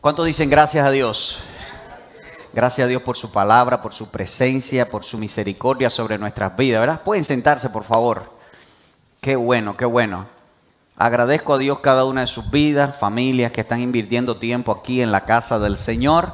¿Cuántos dicen gracias a Dios? Gracias a Dios por su palabra, por su presencia, por su misericordia sobre nuestras vidas, ¿verdad? Pueden sentarse, por favor. Qué bueno, qué bueno. Agradezco a Dios cada una de sus vidas, familias que están invirtiendo tiempo aquí en la casa del Señor.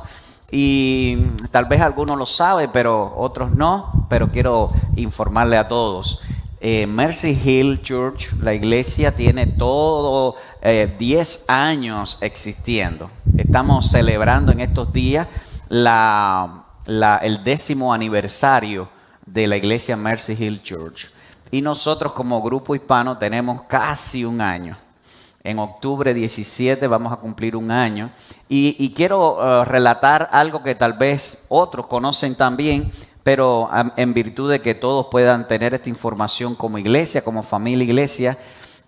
Y tal vez algunos lo saben, pero otros no. Pero quiero informarle a todos. Mercy Hill Church, la iglesia, tiene todo 10 años existiendo. Estamos celebrando en estos días el 10º aniversario de la iglesia Mercy Hill Church. Y nosotros como grupo hispano tenemos casi un año. En octubre 17 vamos a cumplir un año. Y quiero relatar algo que tal vez otros conocen también, pero en virtud de que todos puedan tener esta información como iglesia, como familia iglesia.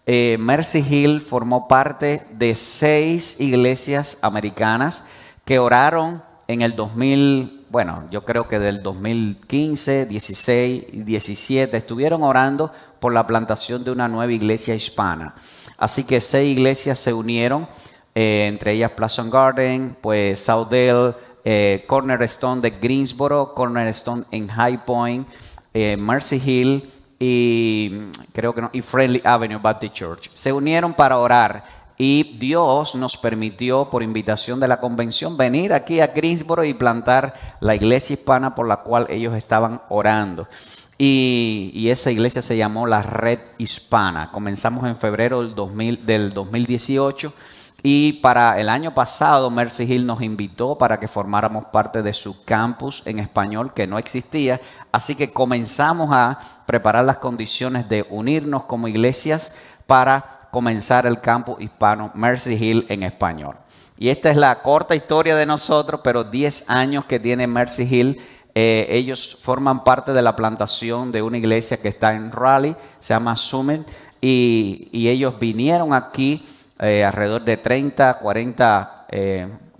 Mercy Hill formó parte de 6 iglesias americanas que oraron en el 2000, bueno, yo creo que del 2015, 16 y 17 estuvieron orando por la plantación de una nueva iglesia hispana. Así que 6 iglesias se unieron, entre ellas Pleasant Garden, pues Southdale, Cornerstone de Greensboro, Cornerstone en High Point, Mercy Hill y creo que no, y Friendly Avenue Baptist Church. Se unieron para orar y Dios nos permitió, por invitación de la convención, venir aquí a Greensboro y plantar la iglesia hispana por la cual ellos estaban orando. Y esa iglesia se llamó la Red Hispana. Comenzamos en febrero del 2018. Y para el año pasado, Mercy Hill nos invitó para que formáramos parte de su campus en español, que no existía. Así que comenzamos a preparar las condiciones de unirnos como iglesias para comenzar el campus hispano Mercy Hill en español. Y esta es la corta historia de nosotros, pero 10 años que tiene Mercy Hill. Ellos forman parte de la plantación de una iglesia que está en Raleigh, se llama Summit. Y ellos vinieron aquí. Alrededor de 30, 40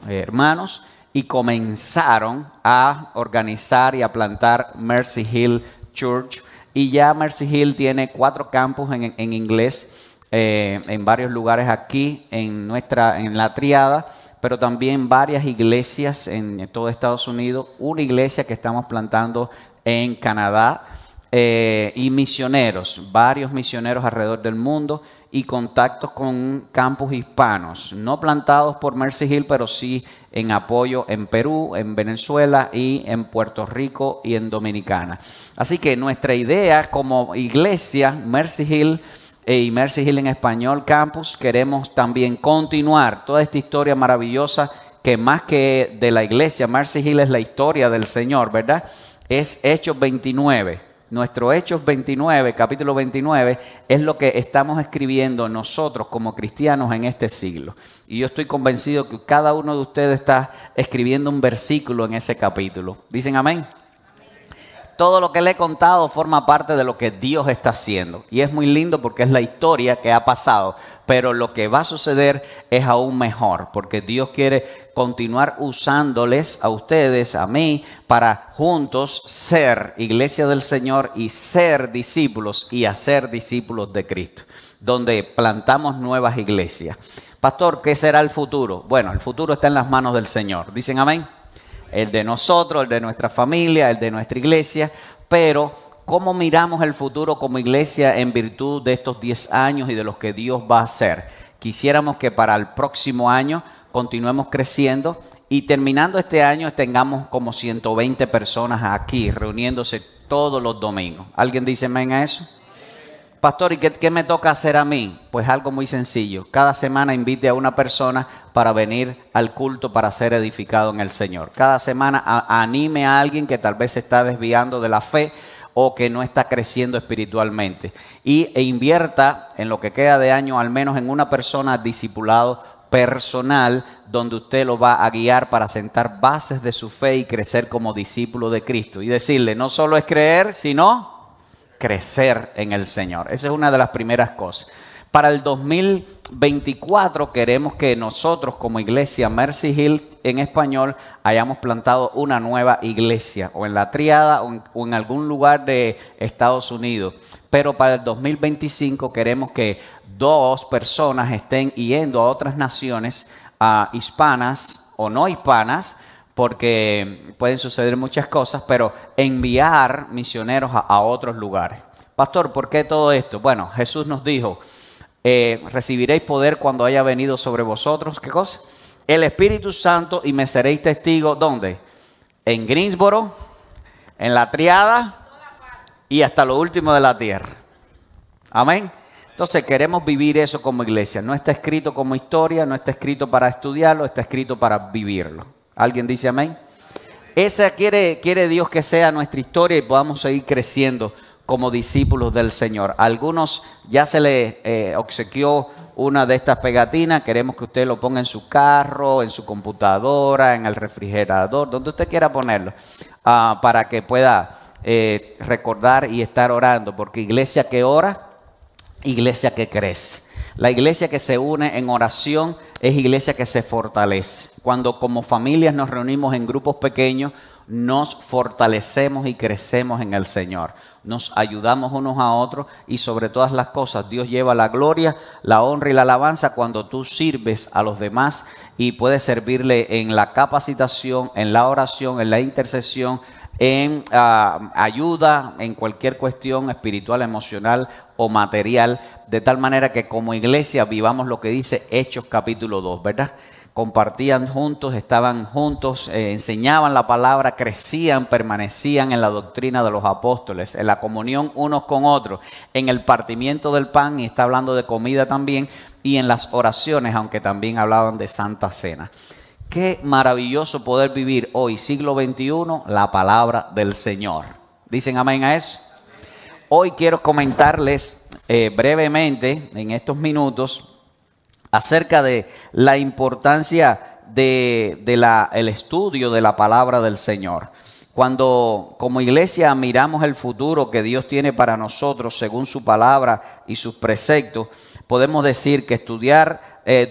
hermanos y comenzaron a organizar y a plantar Mercy Hill Church. Y ya Mercy Hill tiene 4 campus en inglés en varios lugares aquí en la Triada, pero también varias iglesias en todo Estados Unidos, una iglesia que estamos plantando en Canadá y misioneros, varios misioneros alrededor del mundo. Y contactos con campus hispanos, no plantados por Mercy Hill, pero sí en apoyo en Perú, en Venezuela y en Puerto Rico y en Dominicana. Así que nuestra idea como iglesia, Mercy Hill y Mercy Hill en español campus, queremos también continuar toda esta historia maravillosa que más que de la iglesia, Mercy Hill es la historia del Señor, ¿verdad? Es Hechos 29. Nuestro Hechos 29, capítulo 29, es lo que estamos escribiendo nosotros como cristianos en este siglo. Y yo estoy convencido que cada uno de ustedes está escribiendo un versículo en ese capítulo. ¿Dicen amén? Todo lo que le he contado forma parte de lo que Dios está haciendo. Y es muy lindo porque es la historia que ha pasado. Pero lo que va a suceder es aún mejor, porque Dios quiere continuar usándoles a ustedes, a mí, para juntos ser iglesia del Señor y ser discípulos y hacer discípulos de Cristo, donde plantamos nuevas iglesias. Pastor, ¿qué será el futuro? Bueno, el futuro está en las manos del Señor. ¿Dicen amén? El de nosotros, el de nuestra familia, el de nuestra iglesia, pero ¿cómo miramos el futuro como iglesia en virtud de estos 10 años y de lo que Dios va a hacer? Quisiéramos que para el próximo año continuemos creciendo y terminando este año tengamos como 120 personas aquí reuniéndose todos los domingos. ¿Alguien dice amén a eso? Pastor, ¿y qué me toca hacer a mí? Pues algo muy sencillo. Cada semana invite a una persona para venir al culto para ser edificado en el Señor. Cada semana anime a alguien que tal vez se está desviando de la fe o que no está creciendo espiritualmente. E invierta en lo que queda de año, al menos en una persona discipulado personal, donde usted lo va a guiar para sentar bases de su fe y crecer como discípulo de Cristo. Y decirle, no solo es creer, sino crecer en el Señor. Esa es una de las primeras cosas. Para el 2024 queremos que nosotros como iglesia Mercy Hill en español hayamos plantado una nueva iglesia o en la Triada o en algún lugar de Estados Unidos. Pero para el 2025 queremos que 2 personas estén yendo a otras naciones hispanas o no hispanas, porque pueden suceder muchas cosas, pero enviar misioneros a otros lugares. Pastor, ¿por qué todo esto? Bueno, Jesús nos dijo, recibiréis poder cuando haya venido sobre vosotros, ¿qué cosa? El Espíritu Santo, y me seréis testigos, ¿dónde? En Greensboro, en la Triada y hasta lo último de la tierra. Amén. Entonces queremos vivir eso como iglesia. No está escrito como historia, no está escrito para estudiarlo, está escrito para vivirlo. ¿Alguien dice amén? Esa quiere Dios que sea nuestra historia y podamos seguir creciendo como discípulos del Señor. A algunos ya se les obsequió una de estas pegatinas. Queremos que usted lo ponga en su carro, en su computadora, en el refrigerador, donde usted quiera ponerlo, para que pueda recordar y estar orando. Porque iglesia que ora, iglesia que crece. La iglesia que se une en oración es iglesia que se fortalece. Cuando como familias nos reunimos en grupos pequeños, nos fortalecemos y crecemos en el Señor. Nos ayudamos unos a otros y sobre todas las cosas Dios lleva la gloria, la honra y la alabanza cuando tú sirves a los demás y puedes servirle en la capacitación, en la oración, en la intercesión, en ayuda, en cualquier cuestión espiritual, emocional o material, de tal manera que como iglesia vivamos lo que dice Hechos capítulo 2, ¿verdad? Compartían juntos, estaban juntos, enseñaban la palabra, crecían, permanecían en la doctrina de los apóstoles, en la comunión unos con otros, en el partimiento del pan, y está hablando de comida también, y en las oraciones, aunque también hablaban de Santa Cena. Qué maravilloso poder vivir hoy, siglo XXI, la palabra del Señor. ¿Dicen amén a eso? Hoy quiero comentarles brevemente, en estos minutos, acerca de la importancia del estudio de la palabra del Señor. Cuando como iglesia miramos el futuro que Dios tiene para nosotros según su palabra y sus preceptos, podemos decir que estudiar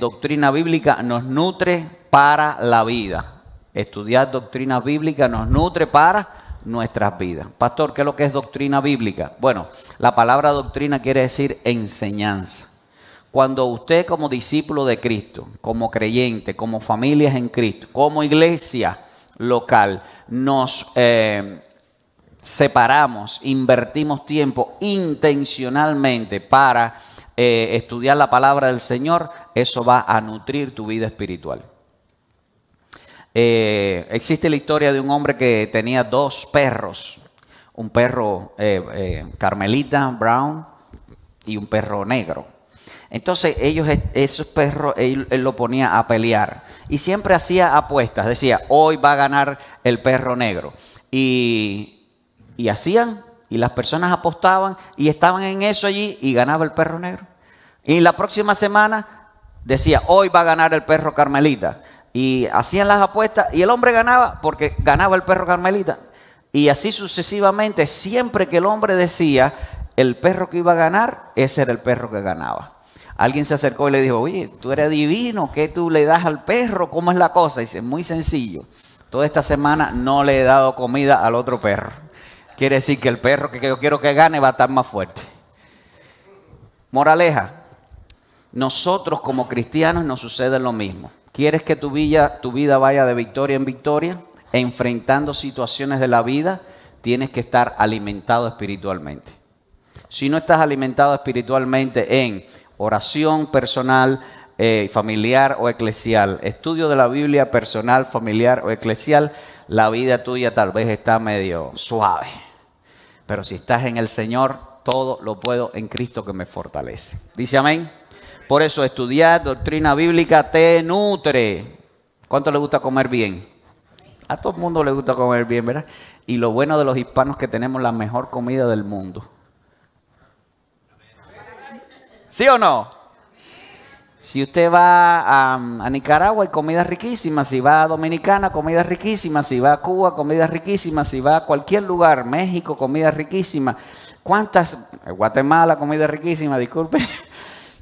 doctrina bíblica nos nutre para la vida. Estudiar doctrina bíblica nos nutre para nuestras vidas. Pastor, ¿qué es lo que es doctrina bíblica? Bueno, la palabra doctrina quiere decir enseñanza. Cuando usted como discípulo de Cristo, como creyente, como familias en Cristo, como iglesia local, nos separamos, invertimos tiempo intencionalmente para estudiar la palabra del Señor, eso va a nutrir tu vida espiritual. Existe la historia de un hombre que tenía dos perros, un perro carmelita, brown, y un perro negro. Entonces esos perros, él lo ponía a pelear y siempre hacía apuestas, decía, hoy va a ganar el perro negro. Y hacían, y las personas apostaban y estaban en eso allí y ganaba el perro negro. Y la próxima semana decía, hoy va a ganar el perro carmelita. Y hacían las apuestas y el hombre ganaba porque ganaba el perro carmelita. Y así sucesivamente, siempre que el hombre decía el perro que iba a ganar, ese era el perro que ganaba. Alguien se acercó y le dijo, oye, tú eres divino, ¿qué tú le das al perro? ¿Cómo es la cosa? Y dice, muy sencillo, toda esta semana no le he dado comida al otro perro. Quiere decir que el perro que yo quiero que gane va a estar más fuerte. Moraleja, nosotros como cristianos nos sucede lo mismo. ¿Quieres que tu vida vaya de victoria en victoria? Enfrentando situaciones de la vida, tienes que estar alimentado espiritualmente. Si no estás alimentado espiritualmente en oración personal, familiar o eclesial, estudio de la Biblia personal, familiar o eclesial, la vida tuya tal vez está medio suave. Pero si estás en el Señor, todo lo puedo en Cristo que me fortalece. ¿Dice amén? Por eso estudiar doctrina bíblica te nutre. ¿Cuánto le gusta comer bien? A todo el mundo le gusta comer bien, ¿verdad? Y lo bueno de los hispanos es que tenemos la mejor comida del mundo. ¿Sí o no? Si usted va a Nicaragua hay comida riquísima, si va a Dominicana comida riquísima, si va a Cuba comida riquísima, si va a cualquier lugar, México comida riquísima. Guatemala comida riquísima, disculpe.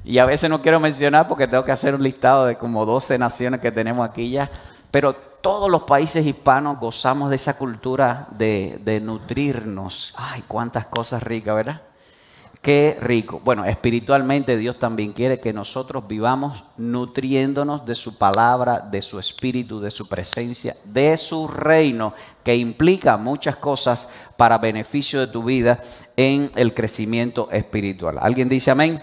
Y a veces no quiero mencionar porque tengo que hacer un listado de como 12 naciones que tenemos aquí ya. Pero todos los países hispanos gozamos de esa cultura de nutrirnos. Ay, cuántas cosas ricas, ¿verdad? Qué rico. Bueno, espiritualmente Dios también quiere que nosotros vivamos nutriéndonos de su palabra, de su espíritu, de su presencia, de su reino, que implica muchas cosas para beneficio de tu vida en el crecimiento espiritual. ¿Alguien dice amén?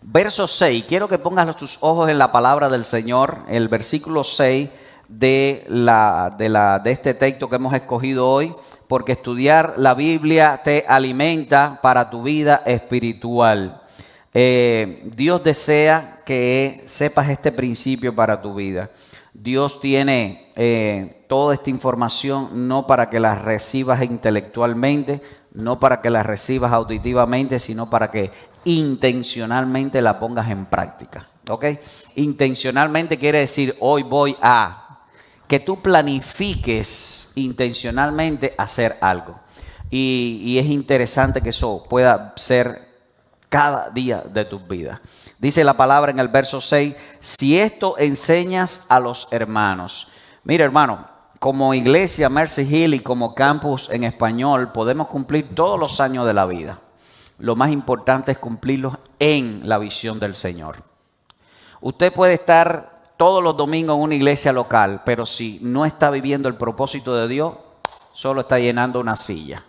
Verso 6, quiero que pongas tus ojos en la palabra del Señor, el versículo 6 de este texto que hemos escogido hoy, porque estudiar la Biblia te alimenta para tu vida espiritual. Dios desea que sepas este principio para tu vida. Dios tiene toda esta información no para que la recibas intelectualmente, no para que la recibas auditivamente, sino para que intencionalmente la pongas en práctica. ¿Ok? Intencionalmente quiere decir hoy voy a... que tú planifiques intencionalmente hacer algo. Y es interesante que eso pueda ser cada día de tus vidas. Dice la palabra en el verso 6, si esto enseñas a los hermanos. Mira, hermano, como iglesia Mercy Hill y como campus en español podemos cumplir todos los años de la vida. Lo más importante es cumplirlos en la visión del Señor. Usted puede estar todos los domingos en una iglesia local, pero si no está viviendo el propósito de Dios, solo está llenando una silla.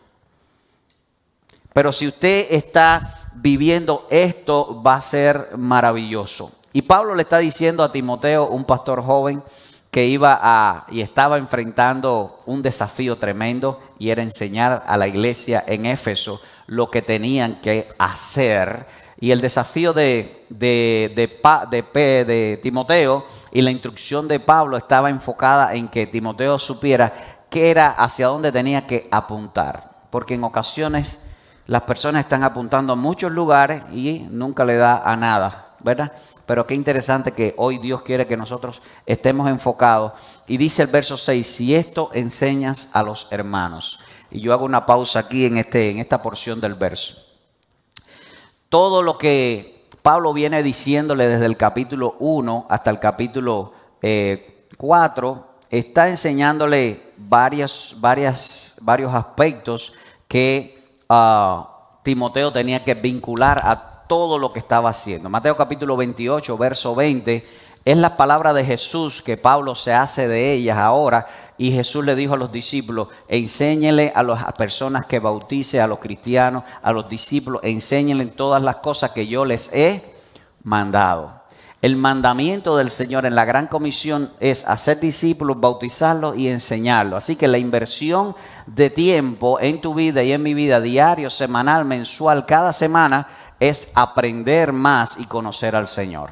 Pero si usted está viviendo esto, va a ser maravilloso. Y Pablo le está diciendo a Timoteo, un pastor joven, que estaba enfrentando un desafío tremendo, y era enseñar a la iglesia en Éfeso lo que tenían que hacer. Y el desafío de Timoteo y la instrucción de Pablo estaba enfocada en que Timoteo supiera qué era, hacia dónde tenía que apuntar. Porque en ocasiones las personas están apuntando a muchos lugares y nunca le da a nada, ¿verdad? Pero qué interesante que hoy Dios quiere que nosotros estemos enfocados. Y dice el verso 6, si esto enseñas a los hermanos. Y yo hago una pausa aquí en esta porción del verso. Todo lo que Pablo viene diciéndole desde el capítulo 1 hasta el capítulo 4, está enseñándole varios aspectos que Timoteo tenía que vincular a todo lo que estaba haciendo. Mateo capítulo 28, verso 20, es la palabra de Jesús que Pablo se hace de ellas ahora. Y Jesús le dijo a los discípulos, enséñenle a las personas que bautice, a los cristianos, a los discípulos, enséñenle todas las cosas que yo les he mandado. El mandamiento del Señor en la Gran Comisión es hacer discípulos, bautizarlos y enseñarlos. Así que la inversión de tiempo en tu vida y en mi vida, diario, semanal, mensual, cada semana, es aprender más y conocer al Señor.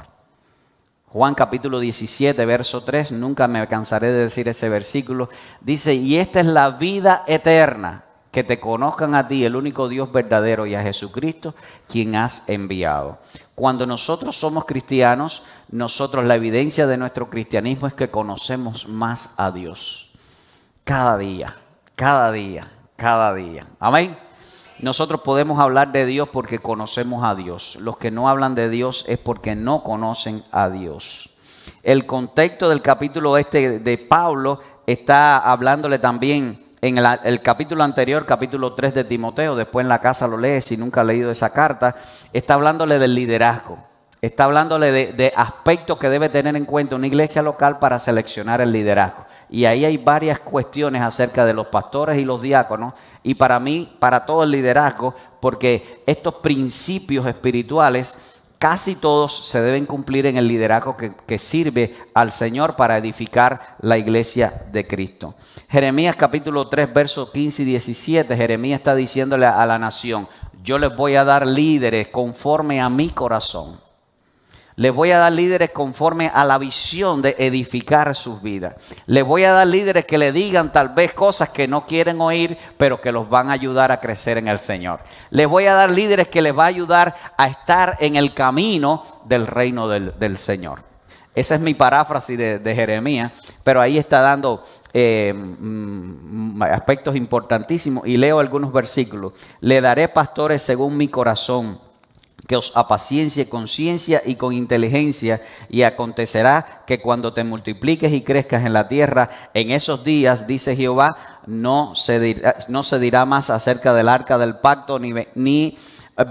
Juan capítulo 17, verso 3, nunca me cansaré de decir ese versículo. Dice, y esta es la vida eterna, que te conozcan a ti, el único Dios verdadero, y a Jesucristo, quien has enviado. Cuando nosotros somos cristianos, la evidencia de nuestro cristianismo es que conocemos más a Dios. Cada día, cada día, cada día. Amén. Nosotros podemos hablar de Dios porque conocemos a Dios. Los que no hablan de Dios es porque no conocen a Dios. El contexto del capítulo de Pablo está hablándole también en el capítulo anterior, capítulo 3 de Timoteo. Después en la casa lo lees si nunca has leído esa carta. Está hablándole del liderazgo. Está hablándole de aspectos que debe tener en cuenta una iglesia local para seleccionar el liderazgo. Y ahí hay varias cuestiones acerca de los pastores y los diáconos. Y para mí, para todo el liderazgo, porque estos principios espirituales, casi todos se deben cumplir en el liderazgo que sirve al Señor para edificar la iglesia de Cristo. Jeremías capítulo 3, versos 15 y 17, Jeremías está diciéndole a la nación, yo les voy a dar líderes conforme a mi corazón. Les voy a dar líderes conforme a la visión de edificar sus vidas. Les voy a dar líderes que le digan tal vez cosas que no quieren oír, pero que los van a ayudar a crecer en el Señor. Les voy a dar líderes que les va a ayudar a estar en el camino del reino del Señor. Esa es mi paráfrasis de Jeremías, pero ahí está dando aspectos importantísimos. Y leo algunos versículos. Le daré pastores según mi corazón, que os apaciencie con ciencia y con inteligencia, y acontecerá que cuando te multipliques y crezcas en la tierra, en esos días, dice Jehová, no se dirá más acerca del arca del pacto, ni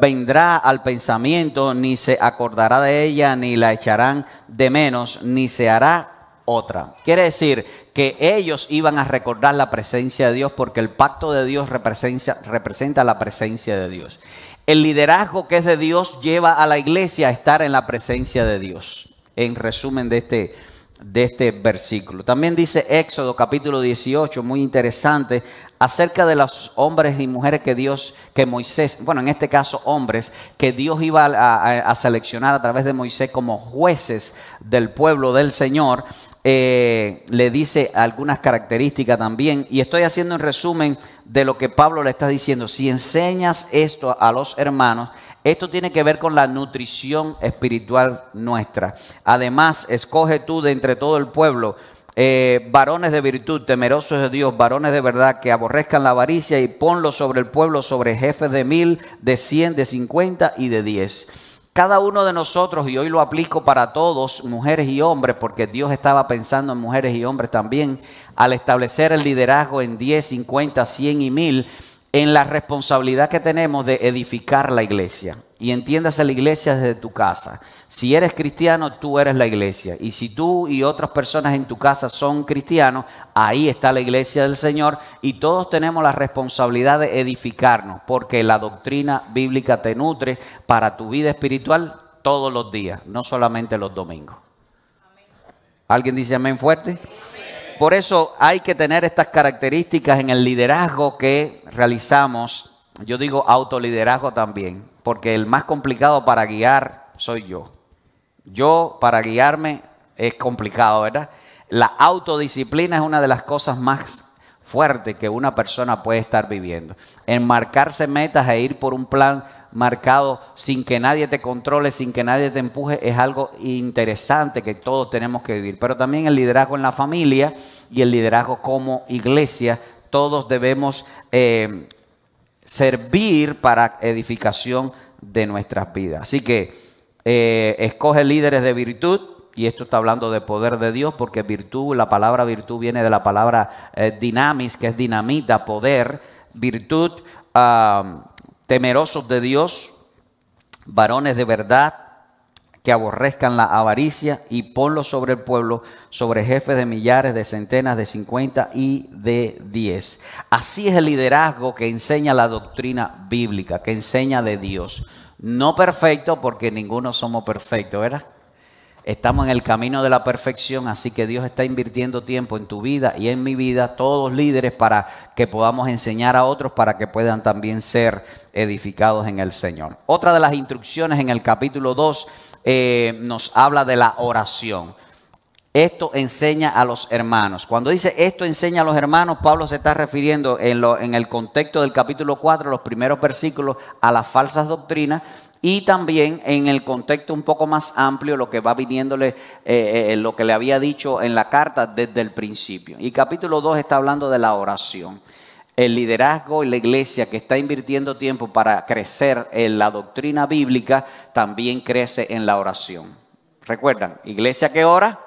vendrá al pensamiento, ni se acordará de ella, ni la echarán de menos, ni se hará otra. Quiere decir que ellos iban a recordar la presencia de Dios, porque el pacto de Dios representa la presencia de Dios. El liderazgo que es de Dios lleva a la iglesia a estar en la presencia de Dios. En resumen de este versículo. También dice Éxodo capítulo 18, muy interesante, acerca de los hombres y mujeres que Moisés, bueno, en este caso hombres, que Dios iba a seleccionar a través de Moisés como jueces del pueblo del Señor. Le dice algunas características también, y estoy haciendo un resumen de lo que Pablo le está diciendo. Si enseñas esto a los hermanos, esto tiene que ver con la nutrición espiritual nuestra. Además, escoge tú de entre todo el pueblo varones de virtud, temerosos de Dios, varones de verdad, que aborrezcan la avaricia, y ponlos sobre el pueblo, sobre jefes de 1000, de 100, de 50 y de 10. Cada uno de nosotros, y hoy lo aplico para todos, mujeres y hombres, porque Dios estaba pensando en mujeres y hombres también, al establecer el liderazgo en 10, 50, 100 y 1000, en la responsabilidad que tenemos de edificar la iglesia. Y entiéndase la iglesia desde tu casa. Si eres cristiano, tú eres la iglesia. Y si tú y otras personas en tu casa son cristianos, ahí está la iglesia del Señor. Y todos tenemos la responsabilidad de edificarnos, porque la doctrina bíblica te nutre para tu vida espiritual todos los días, no solamente los domingos. ¿Alguien dice amén fuerte? Por eso hay que tener estas características en el liderazgo que realizamos. Yo digo autoliderazgo también, porque el más complicado para guiar soy yo. Yo, para guiarme, es complicado, ¿verdad? La autodisciplina es una de las cosas más fuertes que una persona puede estar viviendo. Enmarcarse metas e ir por un plan marcado sin que nadie te controle, sin que nadie te empuje, es algo interesante que todos tenemos que vivir. Pero también el liderazgo en la familia y el liderazgo como iglesia, todos debemos servir para edificación de nuestras vidas. Así que escoge líderes de virtud, y esto está hablando de poder de Dios, porque virtud, la palabra virtud viene de la palabra dinamis, que es dinamita, poder, virtud, temerosos de Dios, varones de verdad, que aborrezcan la avaricia, y ponlos sobre el pueblo, sobre jefes de millares, de centenas, de 50 y de 10. Así es el liderazgo que enseña la doctrina bíblica, que enseña de Dios. No perfecto, porque ninguno somos perfectos, ¿verdad? Estamos en el camino de la perfección, así que Dios está invirtiendo tiempo en tu vida y en mi vida, todos líderes, para que podamos enseñar a otros, para que puedan también ser edificados en el Señor. Otra de las instrucciones en el capítulo 2 nos habla de la oración. Esto enseña a los hermanos. Cuando dice esto enseña a los hermanos, Pablo se está refiriendo en el contexto del capítulo 4, los primeros versículos, a las falsas doctrinas, y también en el contexto un poco más amplio, lo que va viniéndole, lo que le había dicho en la carta desde el principio. Y capítulo 2 está hablando de la oración. El liderazgo y la iglesia que está invirtiendo tiempo para crecer en la doctrina bíblica, también crece en la oración. ¿Recuerdan? Iglesia que ora,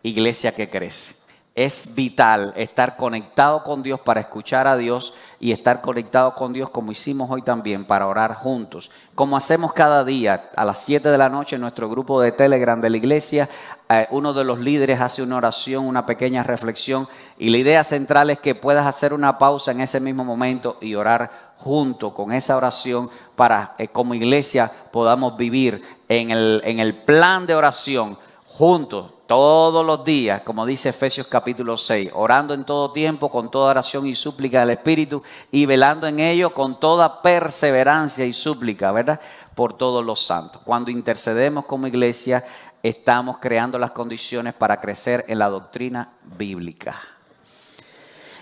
iglesia que crece. Es vital estar conectado con Dios para escuchar a Dios, y estar conectado con Dios como hicimos hoy también, para orar juntos. Como hacemos cada día a las 7 de la noche en nuestro grupo de Telegram de la iglesia, uno de los líderes hace una oración, una pequeña reflexión, y la idea central es que puedas hacer una pausa en ese mismo momento y orar junto con esa oración, para como iglesia podamos vivir en el plan de oración juntos todos los días, como dice Efesios capítulo 6, orando en todo tiempo con toda oración y súplica del Espíritu, y velando en ello con toda perseverancia y súplica, ¿verdad?, por todos los santos. Cuando intercedemos como iglesia, estamos creando las condiciones para crecer en la doctrina bíblica.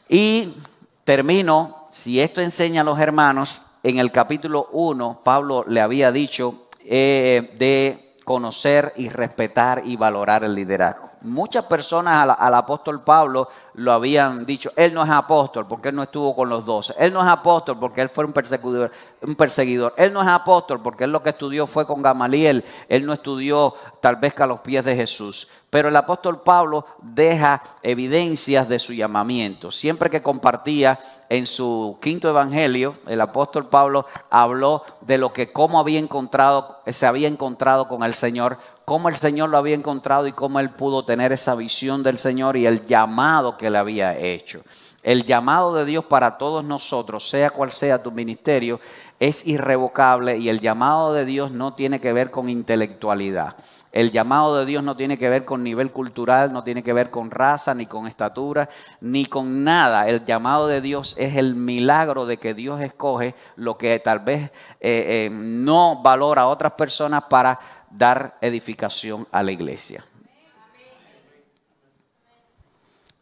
Y termino, si esto enseña a los hermanos, en el capítulo 1, Pablo le había dicho de conocer y respetar y valorar el liderazgo. Muchas personas al apóstol Pablo lo habían dicho, él no es apóstol porque él no estuvo con los 12. Él no es apóstol porque él fue un perseguidor. Él no es apóstol porque él lo que estudió fue con Gamaliel. Él no estudió tal vez que a los pies de Jesús. Pero el apóstol Pablo deja evidencias de su llamamiento. Siempre que compartía en su quinto evangelio, el apóstol Pablo habló de lo que se había encontrado con el Señor, cómo el Señor lo había encontrado y cómo él pudo tener esa visión del Señor y el llamado que le había hecho. El llamado de Dios para todos nosotros, sea cual sea tu ministerio, es irrevocable y el llamado de Dios no tiene que ver con intelectualidad. El llamado de Dios no tiene que ver con nivel cultural, no tiene que ver con raza, ni con estatura, ni con nada. El llamado de Dios es el milagro de que Dios escoge lo que tal vez no valora a otras personas para dar edificación a la iglesia.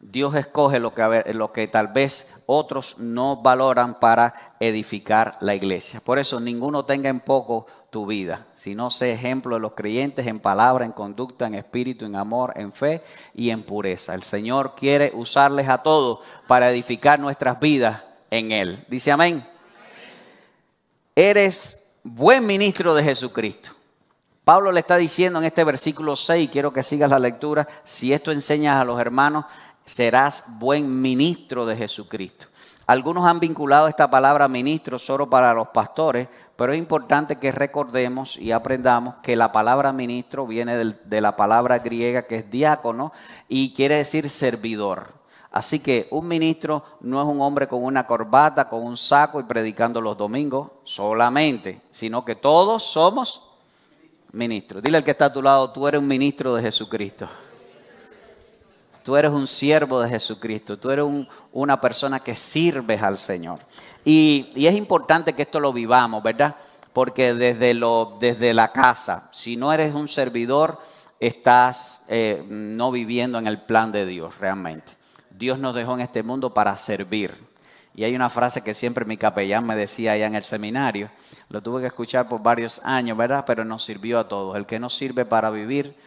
Dios escoge lo que tal vez otros no valoran para edificar la iglesia. Por eso ninguno tenga en poco tu vida, sino sé ejemplo de los creyentes en palabra, en conducta, en espíritu, en amor, en fe y en pureza. El Señor quiere usarles a todos para edificar nuestras vidas en Él. Dice amén. Eres buen ministro de Jesucristo. Pablo le está diciendo en este versículo 6, quiero que sigas la lectura, si esto enseñas a los hermanos, serás buen ministro de Jesucristo. Algunos han vinculado esta palabra ministro solo para los pastores, pero es importante que recordemos y aprendamos que la palabra ministro viene de la palabra griega que es diácono y quiere decir servidor. Así que un ministro no es un hombre con una corbata, con un saco y predicando los domingos solamente, sino que todos somos ministros. Dile al que está a tu lado, tú eres un ministro de Jesucristo. Tú eres un siervo de Jesucristo. Tú eres una persona que sirves al Señor. Y es importante que esto lo vivamos, ¿verdad? Porque desde la casa, si no eres un servidor, estás no viviendo en el plan de Dios realmente. Dios nos dejó en este mundo para servir. Y hay una frase que siempre mi capellán me decía allá en el seminario. Lo tuve que escuchar por varios años, ¿verdad? Pero nos sirvió a todos. El que no sirve para vivir,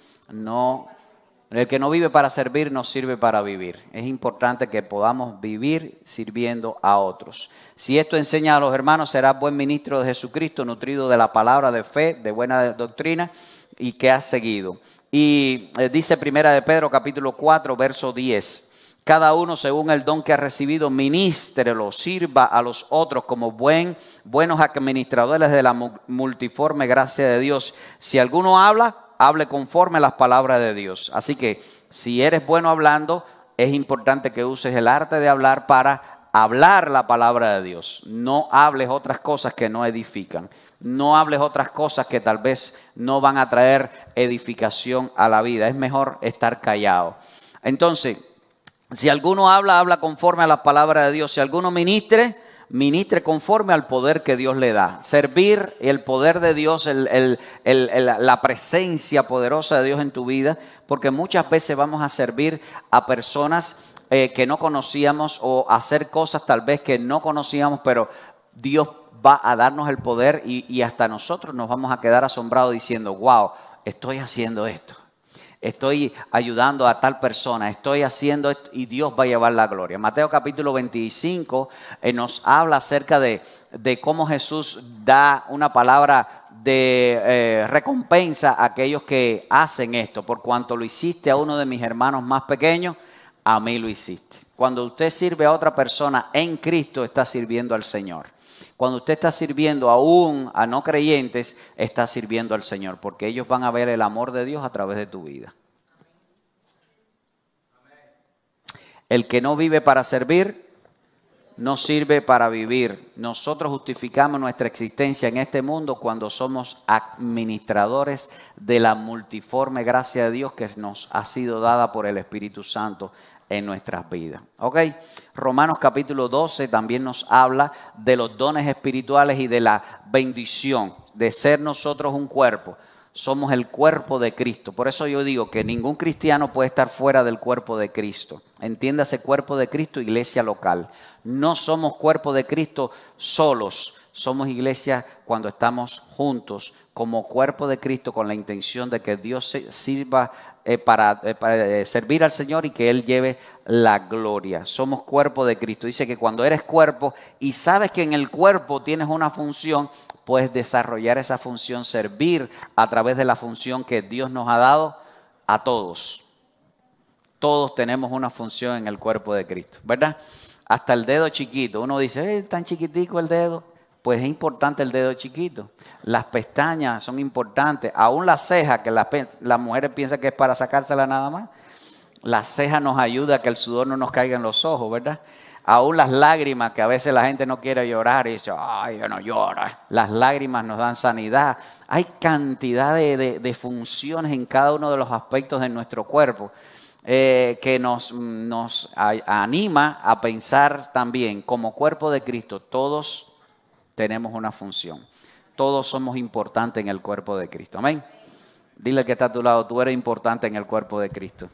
el que no vive para servir, no sirve para vivir. Es importante que podamos vivir sirviendo a otros. Si esto enseña a los hermanos, serás buen ministro de Jesucristo, nutrido de la palabra de fe, de buena doctrina y que has seguido. Y dice Primera de Pedro, capítulo 4, verso 10. Cada uno según el don que ha recibido, ministrelo, sirva a los otros como buenos administradores de la multiforme gracia de Dios. Si alguno habla, hable conforme a las palabras de Dios. Así que si eres bueno hablando, es importante que uses el arte de hablar para hablar la palabra de Dios. No hables otras cosas que no edifican. No hables otras cosas que tal vez no van a traer edificación a la vida. Es mejor estar callado. Entonces, si alguno habla conforme a las palabras de Dios. Si alguno ministre conforme al poder que Dios le da. Servir el poder de Dios, la presencia poderosa de Dios en tu vida, porque muchas veces vamos a servir a personas que no conocíamos o hacer cosas tal vez que no conocíamos, pero Dios va a darnos el poder y hasta nosotros nos vamos a quedar asombrados diciendo, wow, estoy haciendo esto. Estoy ayudando a tal persona, estoy haciendo esto y Dios va a llevar la gloria. Mateo capítulo 25 nos habla acerca de cómo Jesús da una palabra de recompensa a aquellos que hacen esto. Por cuanto lo hiciste a uno de mis hermanos más pequeños, a mí lo hiciste. Cuando usted sirve a otra persona en Cristo, está sirviendo al Señor. Cuando usted está sirviendo aún a no creyentes, está sirviendo al Señor, porque ellos van a ver el amor de Dios a través de tu vida. El que no vive para servir, no sirve para vivir. Nosotros justificamos nuestra existencia en este mundo cuando somos administradores de la multiforme gracia de Dios que nos ha sido dada por el Espíritu Santo en nuestras vidas. ¿Ok? Romanos capítulo 12 también nos habla de los dones espirituales y de la bendición de ser nosotros un cuerpo. Somos el cuerpo de Cristo. Por eso yo digo que ningún cristiano puede estar fuera del cuerpo de Cristo. Entiéndase cuerpo de Cristo, iglesia local. No somos cuerpo de Cristo solos. somos iglesia cuando estamos juntos como cuerpo de Cristo con la intención de que Dios sirva para servir al Señor y que Él lleve la gloria. Somos cuerpo de Cristo. Dice que cuando eres cuerpo y sabes que en el cuerpo tienes una función, puedes desarrollar esa función, servir a través de la función que Dios nos ha dado a todos. Todos tenemos una función en el cuerpo de Cristo, ¿verdad? Hasta el dedo chiquito. Uno dice, tan chiquitico el dedo. Pues es importante el dedo chiquito. Las pestañas son importantes. Aún las cejas, que las mujeres piensan que es para sacársela nada más. La ceja nos ayuda a que el sudor no nos caiga en los ojos, ¿verdad? Aún las lágrimas, que a veces la gente no quiere llorar y dice, ay, yo no lloro. Las lágrimas nos dan sanidad. Hay cantidad de funciones en cada uno de los aspectos de nuestro cuerpo que nos anima a pensar también como cuerpo de Cristo. Todos tenemos una función. Todos somos importantes en el cuerpo de Cristo. Amén. Dile que está a tu lado, tú eres importante en el cuerpo de Cristo.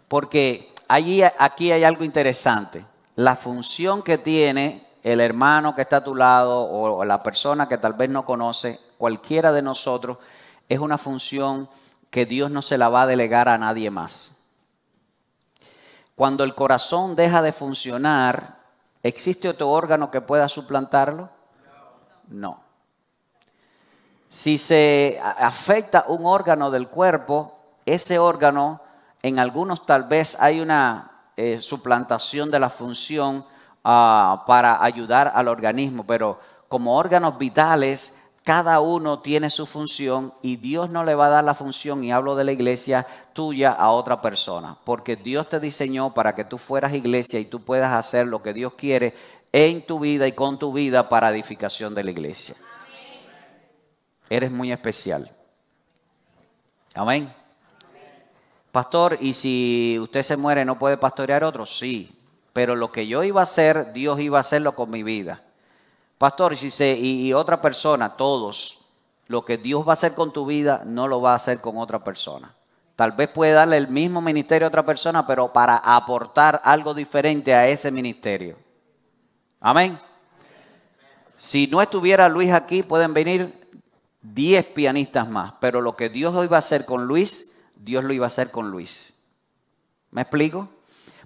Porque aquí hay algo interesante. La función que tiene el hermano que está a tu lado o la persona que tal vez no conoce, cualquiera de nosotros, es una función que Dios no se la va a delegar a nadie más. Cuando el corazón deja de funcionar, ¿existe otro órgano que pueda suplantarlo? No. Si se afecta un órgano del cuerpo, ese órgano, en algunos tal vez hay una suplantación de la función para ayudar al organismo, pero como órganos vitales, cada uno tiene su función y Dios no le va a dar la función, y hablo de la iglesia tuya, a otra persona. Porque Dios te diseñó para que tú fueras iglesia y tú puedas hacer lo que Dios quiere en tu vida y con tu vida para edificación de la iglesia. Amén. Eres muy especial. Amén. Amén. Pastor, ¿y si usted se muere no puede pastorear otro? Sí, pero lo que yo iba a hacer, Dios iba a hacerlo con mi vida. Pastor, y otra persona, todos, lo que Dios va a hacer con tu vida no lo va a hacer con otra persona. Tal vez puede darle el mismo ministerio a otra persona, pero para aportar algo diferente a ese ministerio. Amén. Si no estuviera Luis aquí, pueden venir 10 pianistas más, pero lo que Dios hoy va a hacer con Luis, Dios lo iba a hacer con Luis. ¿Me explico?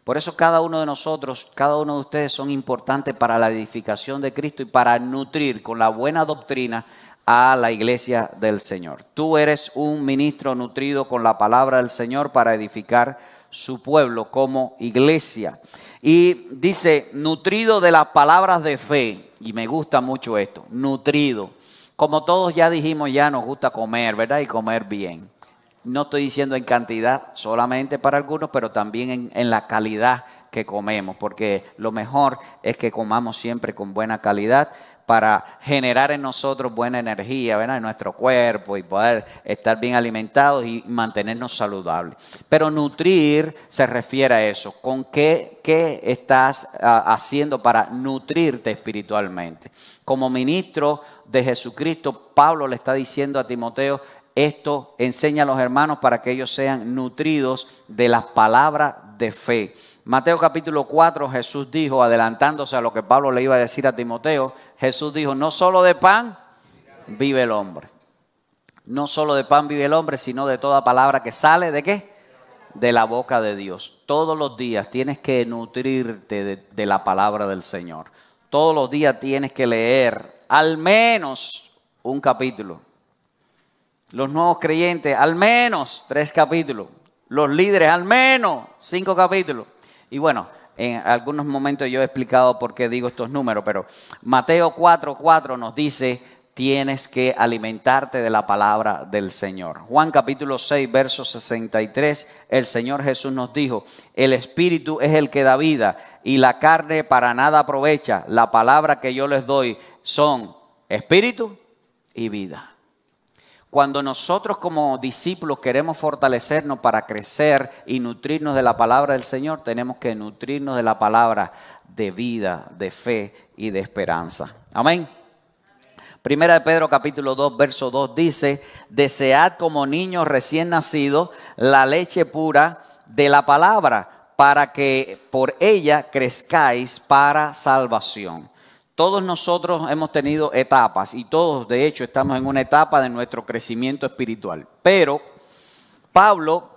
Por eso cada uno de nosotros, cada uno de ustedes son importantes para la edificación de Cristo y para nutrir con la buena doctrina a la iglesia del Señor. Tú eres un ministro nutrido con la palabra del Señor para edificar su pueblo como iglesia. Y dice, nutrido de las palabras de fe. Y me gusta mucho esto, nutrido. Como todos ya dijimos, ya nos gusta comer, ¿verdad? Y comer bien. No estoy diciendo en cantidad solamente para algunos, pero también en la calidad que comemos, porque lo mejor es que comamos siempre con buena calidad para generar en nosotros buena energía, ¿verdad? En nuestro cuerpo y poder estar bien alimentados y mantenernos saludables. Pero nutrir se refiere a eso. ¿Con qué estás haciendo para nutrirte espiritualmente? Como ministro de Jesucristo, Pablo le está diciendo a Timoteo, esto enseña a los hermanos para que ellos sean nutridos de las palabras de fe. Mateo capítulo 4, Jesús dijo, adelantándose a lo que Pablo le iba a decir a Timoteo, Jesús dijo, no solo de pan vive el hombre. No solo de pan vive el hombre, sino de toda palabra que sale, ¿de qué? De la boca de Dios. Todos los días tienes que nutrirte de la palabra del Señor. Todos los días tienes que leer al menos un capítulo. Los nuevos creyentes, al menos 3 capítulos. Los líderes, al menos 5 capítulos. Y bueno, en algunos momentos yo he explicado por qué digo estos números, pero Mateo 4:4 nos dice, tienes que alimentarte de la palabra del Señor. Juan capítulo 6, verso 63, el Señor Jesús nos dijo, el Espíritu es el que da vida y la carne para nada aprovecha. La palabra que yo les doy son Espíritu y vida. Cuando nosotros como discípulos queremos fortalecernos para crecer y nutrirnos de la palabra del Señor, tenemos que nutrirnos de la palabra de vida, de fe y de esperanza. Amén. Primera de Pedro capítulo 2, verso 2 dice, desead como niños recién nacidos la leche pura de la palabra para que por ella crezcáis para salvación. Todos nosotros hemos tenido etapas y todos de hecho estamos en una etapa de nuestro crecimiento espiritual. Pero Pablo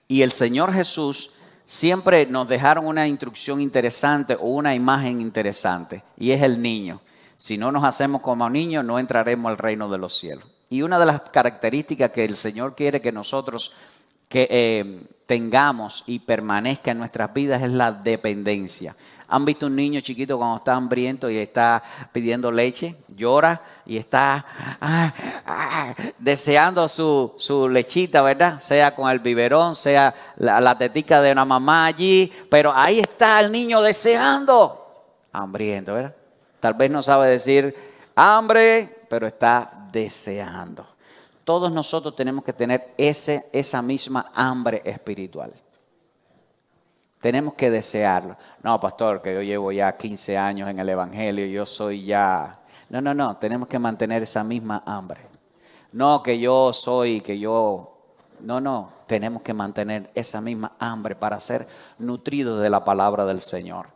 y el Señor Jesús siempre nos dejaron una instrucción interesante o una imagen interesante, y es el niño. Si no nos hacemos como niños, no entraremos al reino de los cielos. Y una de las características que el Señor quiere que nosotros tengamos y permanezca en nuestras vidas es la dependencia. ¿Han visto un niño chiquito cuando está hambriento y está pidiendo leche? Llora y está deseando su lechita, ¿verdad? Sea con el biberón, sea la tetica de una mamá allí. Pero ahí está el niño deseando. Hambriento, ¿verdad? Tal vez no sabe decir hambre, pero está deseando. Todos nosotros tenemos que tener esa misma hambre espiritual. Tenemos que desearlo. No, pastor, que yo llevo ya 15 años en el evangelio, yo soy ya... No, tenemos que mantener esa misma hambre. No, que yo soy, que yo... No, tenemos que mantener esa misma hambre para ser nutridos de la palabra del Señor.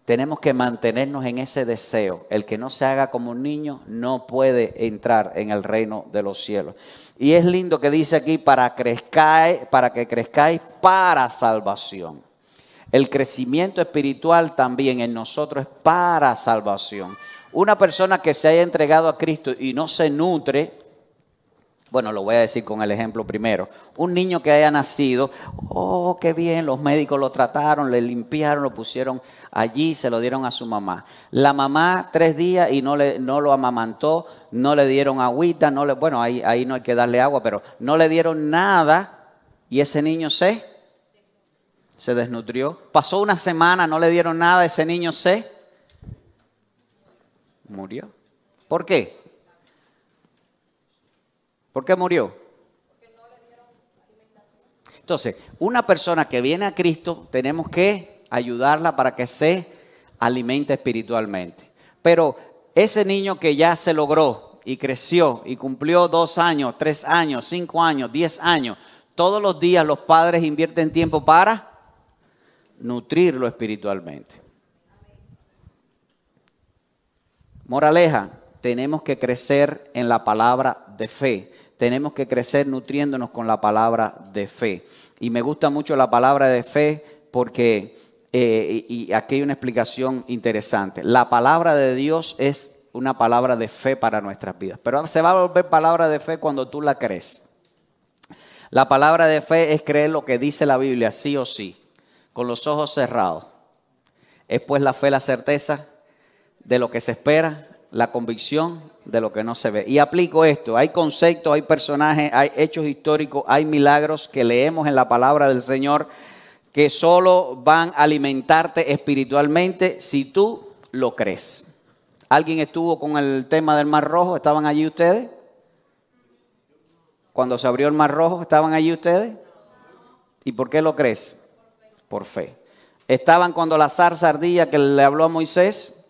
Tenemos que mantenernos en ese deseo. El que no se haga como un niño no puede entrar en el reino de los cielos. Y es lindo que dice aquí para que crezcáis para salvación. El crecimiento espiritual también en nosotros es para salvación. Una persona que se haya entregado a Cristo y no se nutre, bueno, lo voy a decir con el ejemplo primero. Un niño que haya nacido, oh, qué bien, los médicos lo trataron, le limpiaron, lo pusieron allí, se lo dieron a su mamá. La mamá 3 días y no lo amamantó, no le dieron agüita, bueno, ahí no hay que darle agua, pero no le dieron nada y ese niño se desnutrió. Pasó una semana, no le dieron nada, ese niño se murió. ¿Por qué? ¿Por qué murió? Porque no le dieron alimentación. Entonces, una persona que viene a Cristo, tenemos que ayudarla para que se alimente espiritualmente. Pero ese niño que ya se logró y creció y cumplió 2 años, 3 años, 5 años, 10 años, todos los días los padres invierten tiempo para nutrirlo espiritualmente. Moraleja, tenemos que crecer en la palabra de fe. Tenemos que crecer nutriéndonos con la palabra de fe. Y me gusta mucho la palabra de fe porque, y aquí hay una explicación interesante. La palabra de Dios es una palabra de fe para nuestras vidas. Pero se va a volver palabra de fe cuando tú la crees. La palabra de fe es creer lo que dice la Biblia, sí o sí, con los ojos cerrados. Es pues la fe, la certeza de lo que se espera, la convicción de lo que no se ve. Y aplico esto, hay conceptos, hay personajes, hay hechos históricos, hay milagros que leemos en la palabra del Señor que solo van a alimentarte espiritualmente si tú lo crees. ¿Alguien estuvo con el tema del Mar Rojo? ¿Estaban allí ustedes? Cuando se abrió el Mar Rojo, ¿estaban allí ustedes? ¿Y por qué lo crees? Por fe. ¿Estaban cuando la zarza ardía que le habló a Moisés?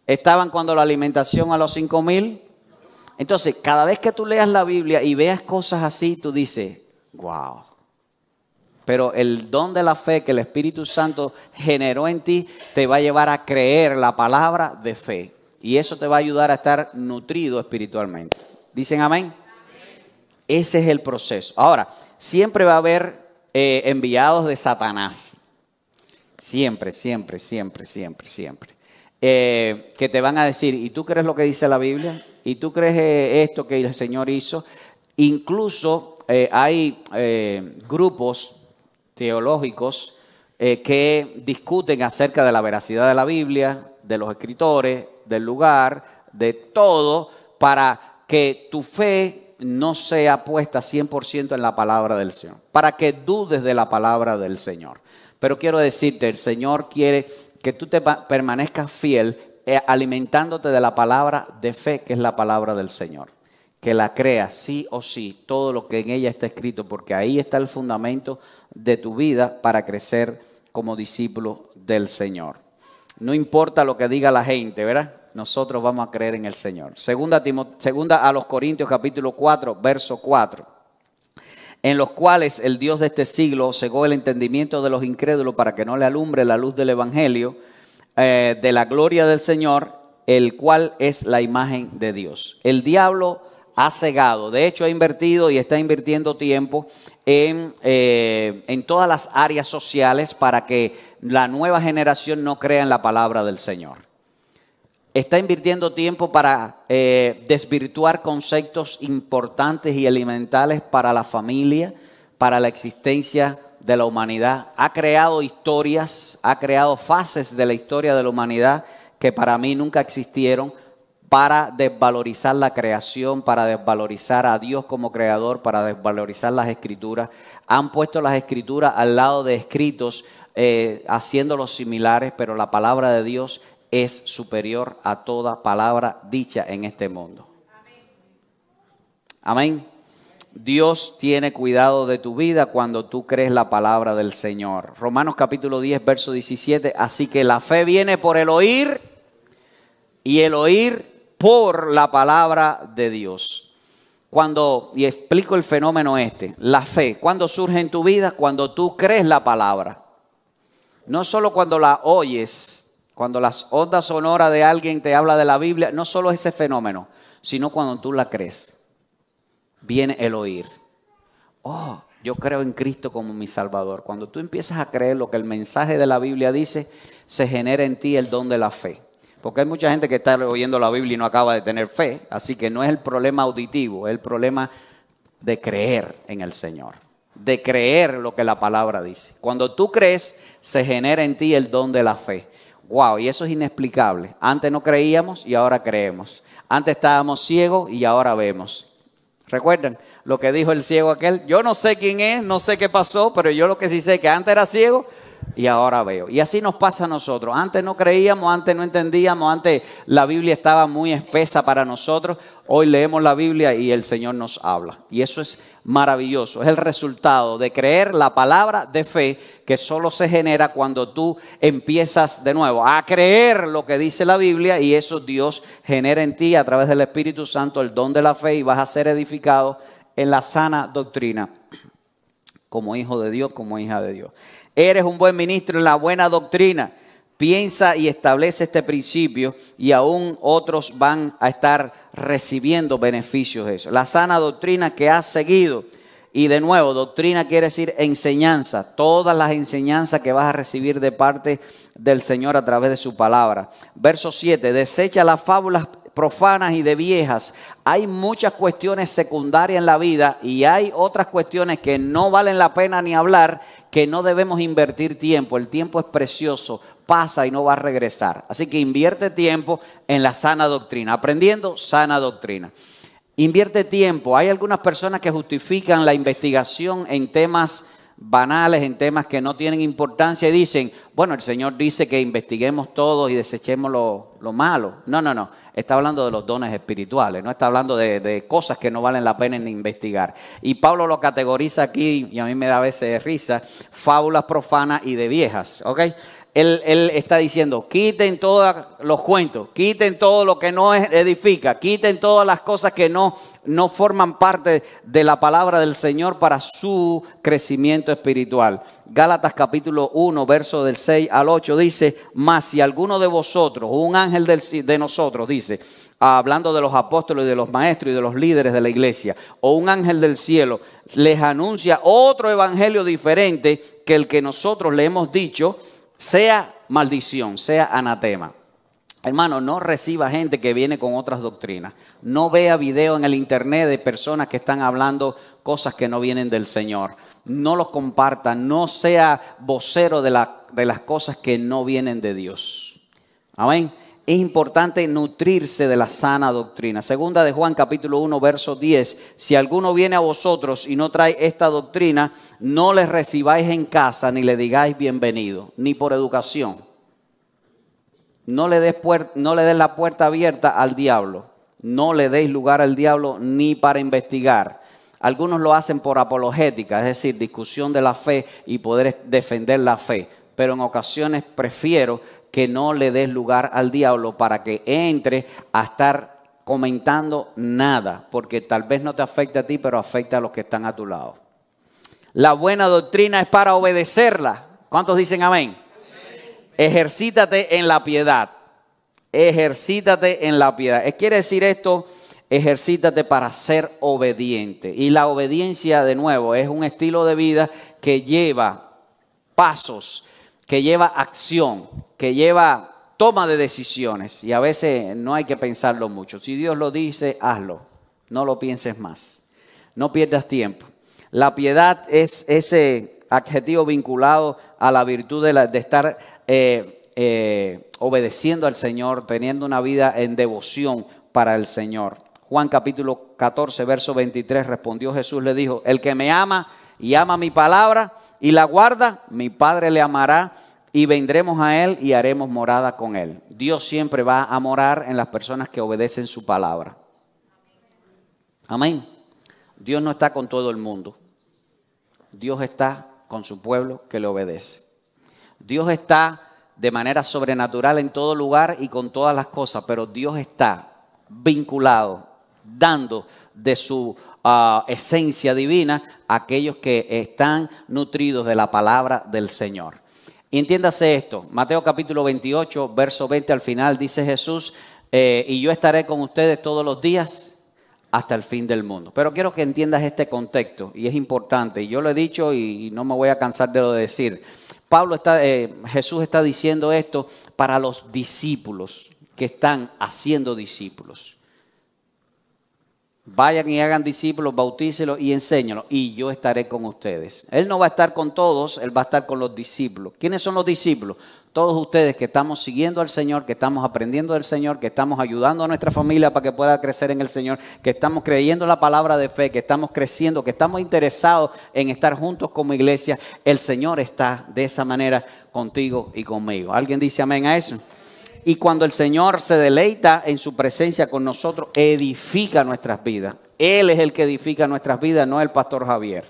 ¿Estaban cuando la alimentación a los 5,000? Entonces, cada vez que tú leas la Biblia y veas cosas así, tú dices, wow. Pero el don de la fe que el Espíritu Santo generó en ti te va a llevar a creer la palabra de fe. Y eso te va a ayudar a estar nutrido espiritualmente. ¿Dicen amén? Amén. Ese es el proceso. Ahora, siempre va a haber enviados de Satanás. Siempre. Que te van a decir, ¿y tú crees lo que dice la Biblia? ¿Y tú crees esto que el Señor hizo? Incluso hay grupos teológicos que discuten acerca de la veracidad de la Biblia, de los escritores, del lugar, de todo, para que tu fe no sea puesta 100% en la palabra del Señor, para que dudes de la palabra del Señor. Pero quiero decirte, el Señor quiere que tú te permanezcas fiel alimentándote de la palabra de fe, que es la palabra del Señor. Que la creas sí o sí, todo lo que en ella está escrito, porque ahí está el fundamento de tu vida para crecer como discípulo del Señor. No importa lo que diga la gente, ¿verdad? Nosotros vamos a creer en el Señor. Segunda a los Corintios capítulo 4, verso 4. en los cuales el Dios de este siglo cegó el entendimiento de los incrédulos para que no le alumbre la luz del evangelio de la gloria del Señor, el cual es la imagen de Dios. El diablo ha cegado, de hecho ha invertido y está invirtiendo tiempo en todas las áreas sociales para que la nueva generación no crea en la palabra del Señor. Está invirtiendo tiempo para desvirtuar conceptos importantes y elementales para la familia, para la existencia de la humanidad. Ha creado historias, ha creado fases de la historia de la humanidad que para mí nunca existieron, para desvalorizar la creación, para desvalorizar a Dios como creador, para desvalorizar las escrituras. Han puesto las escrituras al lado de escritos, haciéndolos similares, pero la palabra de Dios es superior a toda palabra dicha en este mundo. Amén. Dios tiene cuidado de tu vida cuando tú crees la palabra del Señor. Romanos capítulo 10, verso 17. Así que la fe viene por el oír y el oír por la palabra de Dios. Y explico el fenómeno la fe, ¿cuándo surge en tu vida? Cuando tú crees la palabra. No solo cuando la oyes, cuando las ondas sonoras de alguien te habla de la Biblia, no solo ese fenómeno, sino cuando tú la crees. Viene el oír. Oh, yo creo en Cristo como mi Salvador. Cuando tú empiezas a creer lo que el mensaje de la Biblia dice, se genera en ti el don de la fe. Porque hay mucha gente que está oyendo la Biblia y no acaba de tener fe. Así que no es el problema auditivo, es el problema de creer en el Señor. De creer lo que la palabra dice. Cuando tú crees, se genera en ti el don de la fe. Wow, y eso es inexplicable. Antes no creíamos y ahora creemos. Antes estábamos ciegos y ahora vemos. ¿Recuerdan lo que dijo el ciego aquel? Yo no sé quién es, no sé qué pasó, pero yo lo que sí sé es que antes era ciego y ahora veo. Y así nos pasa a nosotros. Antes no creíamos, antes no entendíamos, antes la Biblia estaba muy espesa para nosotros. Hoy leemos la Biblia y el Señor nos habla. Y eso es maravilloso. Es el resultado de creer la palabra de fe que solo se genera cuando tú empiezas de nuevo a creer lo que dice la Biblia, y eso Dios genera en ti a través del Espíritu Santo el don de la fe y vas a ser edificado en la sana doctrina como hijo de Dios, como hija de Dios. Eres un buen ministro en la buena doctrina. Piensa y establece este principio y aún otros van a estar recibiendo beneficios de eso. La sana doctrina que has seguido. Y de nuevo, doctrina quiere decir enseñanza. Todas las enseñanzas que vas a recibir de parte del Señor a través de su palabra. Verso 7. Desecha las fábulas profanas y de viejas. Hay muchas cuestiones secundarias en la vida y hay otras cuestiones que no valen la pena ni hablar, que no debemos invertir tiempo. El tiempo es precioso, pasa y no va a regresar. Así que invierte tiempo en la sana doctrina, aprendiendo sana doctrina. Invierte tiempo. Hay algunas personas que justifican la investigación en temas banales, en temas que no tienen importancia y dicen, bueno, el Señor dice que investiguemos todo y desechemos lo malo. No. Está hablando de los dones espirituales, no está hablando de cosas que no valen la pena ni investigar. Y Pablo lo categoriza aquí, y a mí me da a veces risa, fábulas profanas y de viejas, ¿ok? Él está diciendo, quiten todos los cuentos, quiten todo lo que no edifica, quiten todas las cosas que no forman parte de la palabra del Señor para su crecimiento espiritual. Gálatas capítulo 1, verso del 6 al 8 dice, mas si alguno de vosotros, un ángel de nosotros, dice, hablando de los apóstoles y de los maestros y de los líderes de la iglesia, o un ángel del cielo, les anuncia otro evangelio diferente que el que nosotros le hemos dicho, sea maldición, sea anatema. Hermano, no reciba gente que viene con otras doctrinas. No vea video en el internet de personas que están hablando cosas que no vienen del Señor. No los comparta, no sea vocero de las cosas que no vienen de Dios. Amén. Es importante nutrirse de la sana doctrina. Segunda de Juan capítulo 1 verso 10. Si alguno viene a vosotros y no trae esta doctrina, no les recibáis en casa ni le digáis bienvenido, ni por educación. No le des la puerta abierta al diablo. No le deis lugar al diablo ni para investigar. Algunos lo hacen por apologética, es decir, discusión de la fe y poder defender la fe. Pero en ocasiones prefiero que no le des lugar al diablo para que entre a estar comentando nada, porque tal vez no te afecte a ti, pero afecta a los que están a tu lado. La buena doctrina es para obedecerla. ¿Cuántos dicen amén? Ejercítate en la piedad. Ejercítate en la piedad. Quiere decir esto, ejercítate para ser obediente. Y la obediencia, de nuevo, es un estilo de vida que lleva pasos, que lleva acción, que lleva toma de decisiones. Y a veces no hay que pensarlo mucho. Si Dios lo dice, hazlo. No lo pienses más. No pierdas tiempo. La piedad es ese adjetivo vinculado a la virtud de estar obedeciendo al Señor, teniendo una vida en devoción para el Señor. Juan capítulo 14, verso 23, respondió Jesús, le dijo, el que me ama y ama mi palabra y la guarda, mi Padre le amará y vendremos a él y haremos morada con él. Dios siempre va a morar en las personas que obedecen su palabra. Amén. Dios no está con todo el mundo. Dios está con su pueblo que le obedece. Dios está de manera sobrenatural en todo lugar y con todas las cosas, pero Dios está vinculado, dando de su esencia divina a aquellos que están nutridos de la palabra del Señor. Y entiéndase esto, Mateo capítulo 28, verso 20 al final, dice Jesús, y yo estaré con ustedes todos los días hasta el fin del mundo. Pero quiero que entiendas este contexto y es importante. Y yo lo he dicho y no me voy a cansar de lo de decir. Jesús está diciendo esto para los discípulos que están haciendo discípulos. Vayan y hagan discípulos, bautícelos y enséñalos y yo estaré con ustedes. Él no va a estar con todos, Él va a estar con los discípulos. ¿Quiénes son los discípulos? Todos ustedes que estamos siguiendo al Señor, que estamos aprendiendo del Señor, que estamos ayudando a nuestra familia para que pueda crecer en el Señor, que estamos creyendo la palabra de fe, que estamos creciendo, que estamos interesados en estar juntos como iglesia. El Señor está de esa manera contigo y conmigo. ¿Alguien dice amén a eso? Y cuando el Señor se deleita en su presencia con nosotros, edifica nuestras vidas. Él es el que edifica nuestras vidas, no el pastor Javier.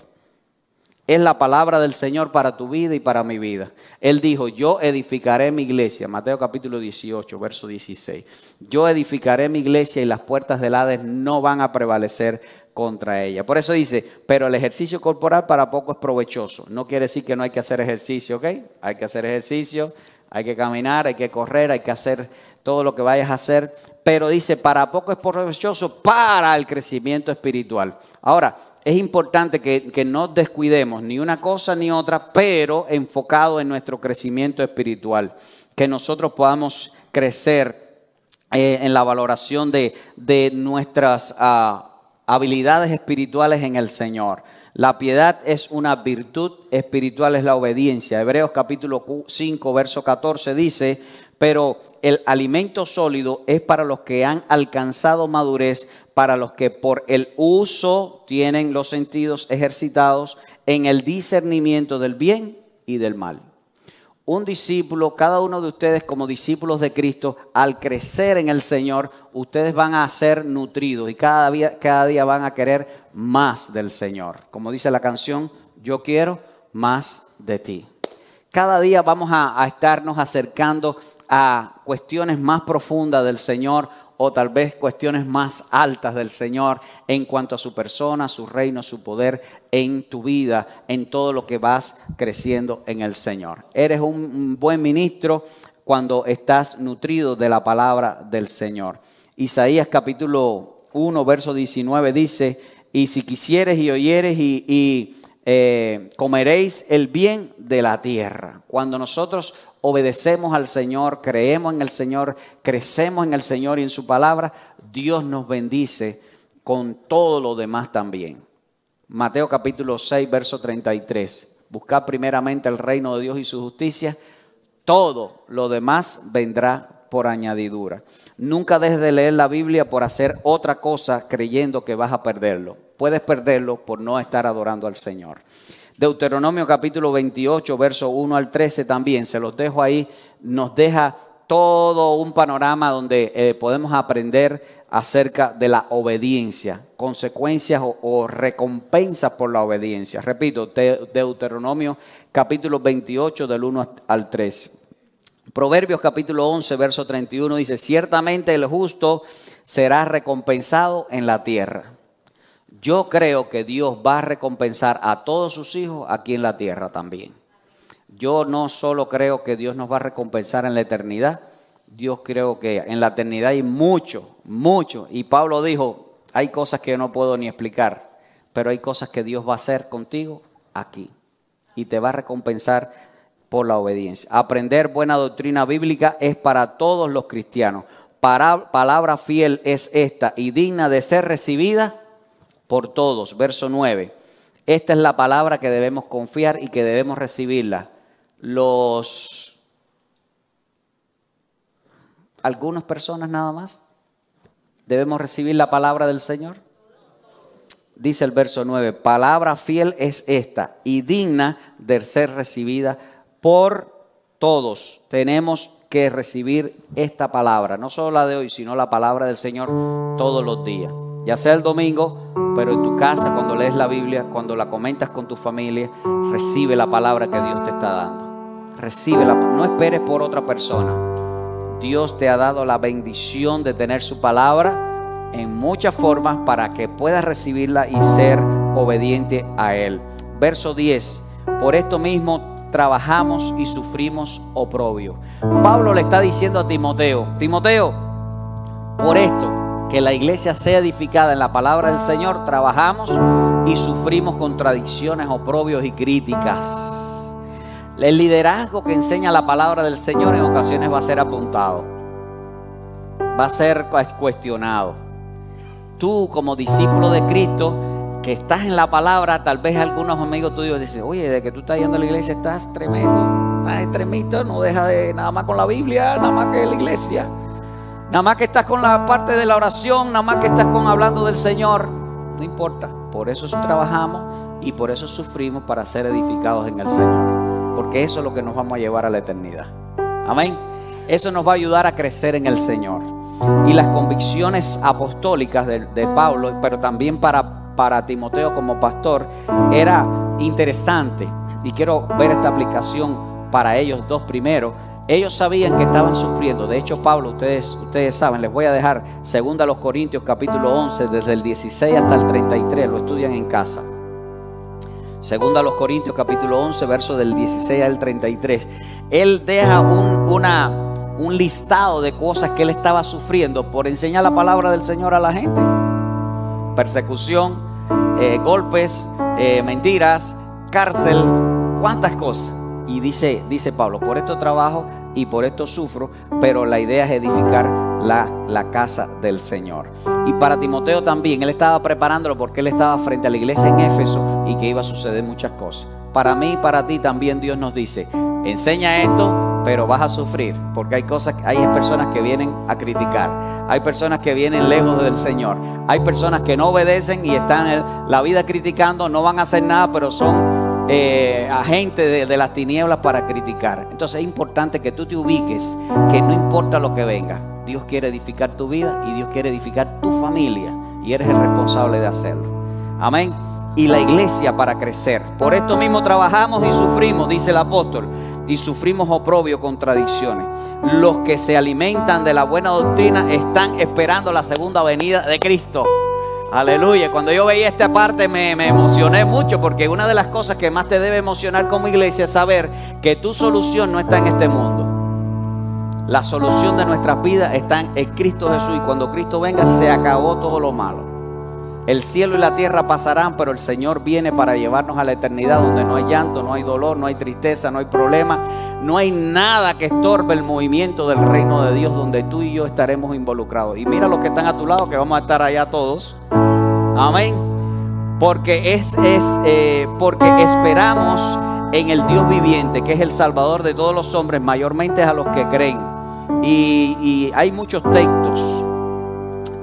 Es la palabra del Señor para tu vida y para mi vida. Él dijo, yo edificaré mi iglesia. Mateo capítulo 18, verso 16. Yo edificaré mi iglesia y las puertas del Hades no van a prevalecer contra ella. Por eso dice, pero el ejercicio corporal para poco es provechoso. No quiere decir que no hay que hacer ejercicio, ¿ok? Hay que hacer ejercicio, hay que caminar, hay que correr, hay que hacer todo lo que vayas a hacer. Pero dice, para poco es provechoso para el crecimiento espiritual. Ahora, es importante que no descuidemos ni una cosa ni otra, pero enfocado en nuestro crecimiento espiritual. Que nosotros podamos crecer en la valoración de nuestras habilidades espirituales en el Señor. La piedad es una virtud espiritual, es la obediencia. Hebreos capítulo 5, verso 14 dice, pero el alimento sólido es para los que han alcanzado madurez, para los que por el uso tienen los sentidos ejercitados en el discernimiento del bien y del mal. Un discípulo, cada uno de ustedes como discípulos de Cristo, al crecer en el Señor, ustedes van a ser nutridos y cada día van a querer más del Señor. Como dice la canción, yo quiero más de ti. Cada día vamos a estarnos acercando a cuestiones más profundas del Señor, o tal vez cuestiones más altas del Señor en cuanto a su persona, su reino, su poder en tu vida, en todo lo que vas creciendo en el Señor. Eres un buen ministro cuando estás nutrido de la palabra del Señor. Isaías capítulo 1, verso 19 dice, y si quisieres y oyeres comeréis el bien de la tierra. Cuando nosotros obedecemos al Señor, creemos en el Señor, crecemos en el Señor y en su palabra, Dios nos bendice con todo lo demás también. Mateo capítulo 6, verso 33. Buscad primeramente el reino de Dios y su justicia, todo lo demás vendrá por añadidura. Nunca dejes de leer la Biblia por hacer otra cosa creyendo que vas a perderlo. Puedes perderlo por no estar adorando al Señor. Deuteronomio capítulo 28, verso 1 al 13 también, se los dejo ahí, nos deja todo un panorama donde podemos aprender acerca de la obediencia, consecuencias o recompensas por la obediencia. Repito, Deuteronomio capítulo 28 del 1 al 13. Proverbios capítulo 11, verso 31 dice, ciertamente el justo será recompensado en la tierra. yo creo que Dios va a recompensar a todos sus hijos aquí en la tierra también. Yo no solo creo que Dios nos va a recompensar en la eternidad, Dios creo que en la eternidad hay mucho, mucho. Y Pablo dijo, hay cosas que no puedo ni explicar, pero hay cosas que Dios va a hacer contigo aquí. Y te va a recompensar por la obediencia. Aprender buena doctrina bíblica es para todos los cristianos. Palabra fiel es esta y digna de ser recibida por todos. Verso 9. Esta es la palabra que debemos confiar y que debemos recibirla. Algunas personas nada más debemos recibir la palabra del Señor. Dice el verso 9, palabra fiel es esta y digna de ser recibida por todos. Tenemos que recibir esta palabra, no solo la de hoy, sino la palabra del Señor todos los días. Ya sea el domingo, pero en tu casa, cuando lees la Biblia, cuando la comentas con tu familia, recibe la palabra que Dios te está dando. Recíbela, no esperes por otra persona. Dios te ha dado la bendición de tener su palabra en muchas formas para que puedas recibirla y ser obediente a Él. Verso 10. Por esto mismo trabajamos y sufrimos oprobio. Pablo le está diciendo a Timoteo, Timoteo, por esto, que la iglesia sea edificada en la palabra del Señor, trabajamos y sufrimos contradicciones, oprobios y críticas. El liderazgo que enseña la palabra del Señor en ocasiones va a ser apuntado, va a ser cuestionado. Tú como discípulo de Cristo que estás en la palabra, tal vez algunos amigos tuyos dicen, oye, de que tú estás yendo a la iglesia estás tremendo, estás extremista, no dejas de nada más con la Biblia, nada más que la iglesia, nada más que estás con la parte de la oración, nada más que estás con hablando del Señor. No importa, por eso trabajamos y por eso sufrimos para ser edificados en el Señor, porque eso es lo que nos vamos a llevar a la eternidad. Amén. Eso nos va a ayudar a crecer en el Señor. Y las convicciones apostólicas de Pablo, pero también para Timoteo como pastor, era interesante. Y quiero ver esta aplicación para ellos dos primero. Ellos sabían que estaban sufriendo. De hecho, Pablo, ustedes saben, les voy a dejar 2 Corintios capítulo 11, desde el 16 hasta el 33. Lo estudian en casa. 2 Corintios capítulo 11, verso del 16 al 33. Él deja un listado de cosas que él estaba sufriendo por enseñar la palabra del Señor a la gente. Persecución, golpes, mentiras, cárcel, cuántas cosas. Y dice Pablo, por esto trabajo y por esto sufro, pero la idea es edificar la casa del Señor. Y para Timoteo también, él estaba preparándolo porque él estaba frente a la iglesia en Éfeso y que iba a suceder muchas cosas. Para mí y para ti también Dios nos dice, enseña esto, pero vas a sufrir, porque hay personas que vienen a criticar, hay personas que vienen lejos del Señor, hay personas que no obedecen y están en la vida criticando, no van a hacer nada, pero son agentes de las tinieblas para criticar. Entonces es importante que tú te ubiques, que no importa lo que venga, Dios quiere edificar tu vida y Dios quiere edificar tu familia y eres el responsable de hacerlo. Amén. Y la iglesia para crecer. Por esto mismo trabajamos y sufrimos, dice el apóstol, y sufrimos oprobio, contradicciones. Los que se alimentan de la buena doctrina están esperando la segunda venida de Cristo. Aleluya. Cuando yo veía esta parte me emocioné mucho, porque una de las cosas que más te debe emocionar como iglesia es saber que tu solución no está en este mundo. La solución de nuestras vidas está en Cristo Jesús, y cuando Cristo venga se acabó todo lo malo. El cielo y la tierra pasarán, pero el Señor viene para llevarnos a la eternidad, donde no hay llanto, no hay dolor, no hay tristeza, no hay problema, no hay nada que estorbe el movimiento del reino de Dios, donde tú y yo estaremos involucrados. Y mira los que están a tu lado, que vamos a estar allá todos. Amén. Porque porque esperamos en el Dios viviente, que es el Salvador de todos los hombres, mayormente a los que creen. Y hay muchos textos,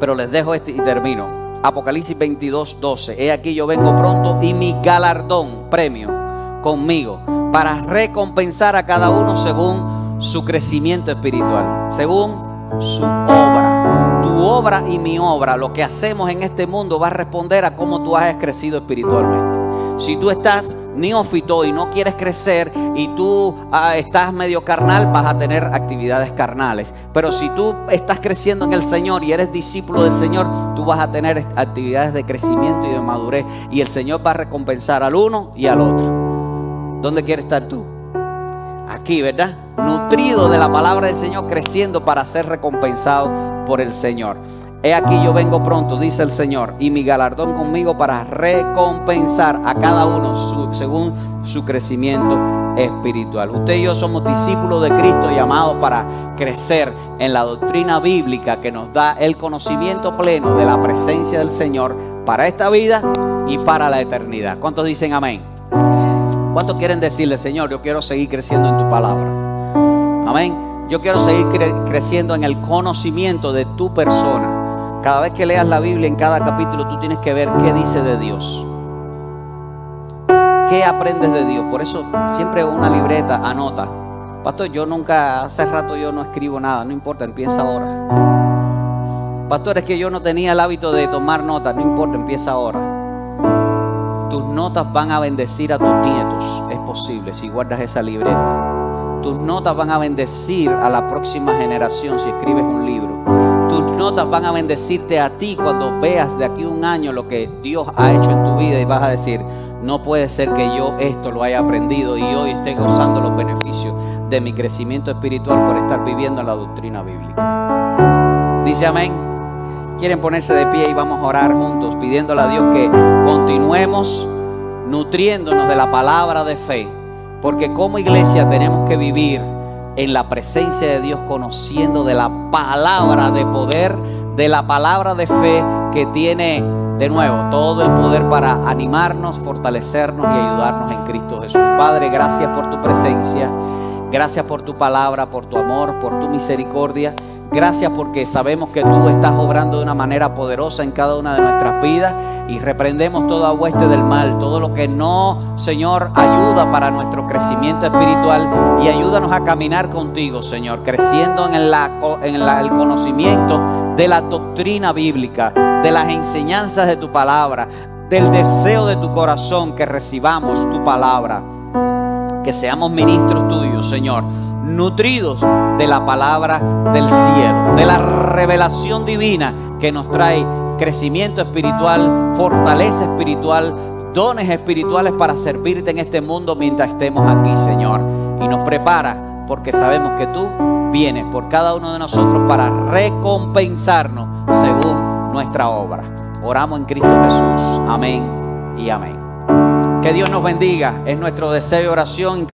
pero les dejo este y termino. Apocalipsis 22, 12. He aquí yo vengo pronto y mi galardón, premio, conmigo, para recompensar a cada uno según su crecimiento espiritual, según su obra. Tu obra y mi obra, lo que hacemos en este mundo, va a responder a cómo tú has crecido espiritualmente. Si tú estás neófito y no quieres crecer y tú estás medio carnal, vas a tener actividades carnales. Pero si tú estás creciendo en el Señor y eres discípulo del Señor, tú vas a tener actividades de crecimiento y de madurez. Y el Señor va a recompensar al uno y al otro. ¿Dónde quieres estar tú? Aquí, ¿verdad? Nutrido de la palabra del Señor, creciendo para ser recompensado por el Señor. He aquí yo vengo pronto, dice el Señor, y mi galardón conmigo para recompensar a cada uno según su crecimiento espiritual. Usted y yo somos discípulos de Cristo, llamados para crecer en la doctrina bíblica que nos da el conocimiento pleno de la presencia del Señor para esta vida y para la eternidad. ¿Cuántos dicen amén? ¿Cuántos quieren decirle, Señor, yo quiero seguir creciendo en tu palabra? Amén. Yo quiero seguir creciendo en el conocimiento de tu persona. Cada vez que leas la Biblia, en cada capítulo, tú tienes que ver qué dice de Dios. ¿Qué aprendes de Dios? Por eso siempre una libreta anota. Pastor, hace rato yo no escribo nada. No importa, empieza ahora. Pastor, es que yo no tenía el hábito de tomar notas. No importa, empieza ahora. Tus notas van a bendecir a tus nietos. Es posible si guardas esa libreta. Tus notas van a bendecir a la próxima generación si escribes un libro. Tus notas van a bendecirte a ti cuando veas de aquí a un año lo que Dios ha hecho en tu vida y vas a decir, no puede ser que yo esto lo haya aprendido y hoy esté gozando los beneficios de mi crecimiento espiritual por estar viviendo en la doctrina bíblica. Dice amén. Quieren ponerse de pie y vamos a orar juntos pidiéndole a Dios que continuemos nutriéndonos de la palabra de fe, porque como iglesia tenemos que vivir en la presencia de Dios, conociendo de la palabra de poder, de la palabra de fe que tiene de nuevo todo el poder para animarnos, fortalecernos y ayudarnos en Cristo Jesús. Padre, gracias por tu presencia, gracias por tu palabra, por tu amor, por tu misericordia. Gracias porque sabemos que tú estás obrando de una manera poderosa en cada una de nuestras vidas y reprendemos toda hueste del mal, todo lo que no, Señor, ayuda para nuestro crecimiento espiritual, y ayúdanos a caminar contigo, Señor, creciendo en el conocimiento de la doctrina bíblica, de las enseñanzas de tu palabra, del deseo de tu corazón que recibamos tu palabra, que seamos ministros tuyos, Señor, nutridos de la palabra del cielo, de la revelación divina que nos trae crecimiento espiritual, fortaleza espiritual, dones espirituales para servirte en este mundo mientras estemos aquí, Señor. Y nos prepara porque sabemos que tú vienes por cada uno de nosotros para recompensarnos según nuestra obra. Oramos en Cristo Jesús. Amén y amén. Que Dios nos bendiga. Es nuestro deseo y oración.